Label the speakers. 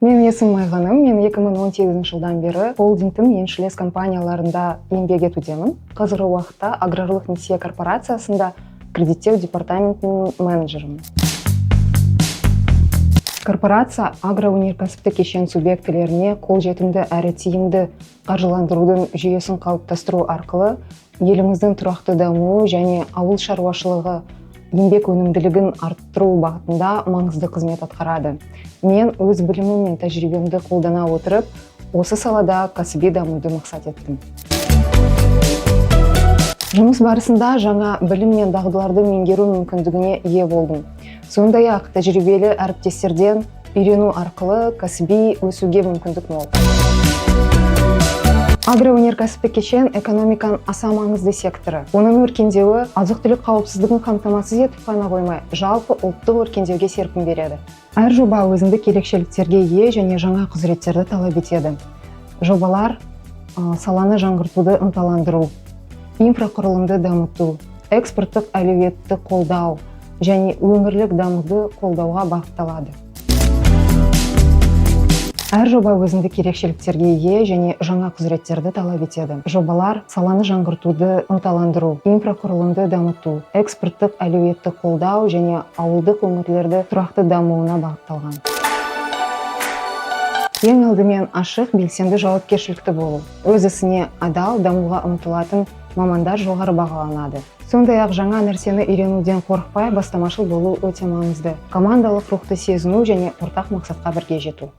Speaker 1: Мен есім Майғаным, мен 2018 жылдан бері холдингтің еншілес компанияларында еңбек етудемін. Қазіргі уақытта аграрлық несие корпорациясында кредиттеу департаментінің менеджерімін. Корпорация агроөнеркәсіптік кешен субъектілеріне қолжетімді әрі тиімді қаржыландырудың жүйесін қалыптастыру арқылы еліміздің тұрақты дамуы және ауыл шаруашылығы еңбек өнімділігін арттыру бағытында маңызды қызмет атқарады. Мен өз білімім мен тәжірибемді қолдана отырып, осы салада кәсіби дамуды мақсат еттім. Жұмыс барысында жаңа білім мен дағдыларды меңгеру мүмкіндігіне ие болдым. Сондай-ақ тәжірибелі әріптестерден үйрену арқылы кәсіби өсуге мүмкіндік мол. Агроөнеркәсіптік кешен экономиканың аса маңызды секторы. Оның өркендеуі азық-түлік қауіпсіздігін қамтамасыз етіп қана қоймай, жалпы ұлттық өркендеуге серпін береді. Әр жоба өзіндік ерекшеліктерге ие және жаңа құзыреттерді талап етеді. Жобалар саланы жаңғыртуды ынталандыру, инфрақұрылымды дамыту, экспорттық әлеуетті қолдау және өңірлік дамуды қолдауға бағытталады. Әр жоба өзіндік ерекшеліктерге ие және жаңа құзыреттерді талап етеді. Жобалар саланы жаңғыртуды ынталандыру, инфрақұрылымды дамыту, экспорттық әлеуетті қолдау және ауылдық өңірлерді тұрақты дамуына бағытталған. Ең алдымен ашық, белсенді жауапкершілікті болу. Өз ісіне адал, дамуға ұмтылатын мамандар жоғары бағаланады. Сондай-ақ жаңа нәрсені үйренуден қорықпай, бастамашыл болу өте маңызды. Командалық рухты сезіну және ортақ мақсатқа бірге жету.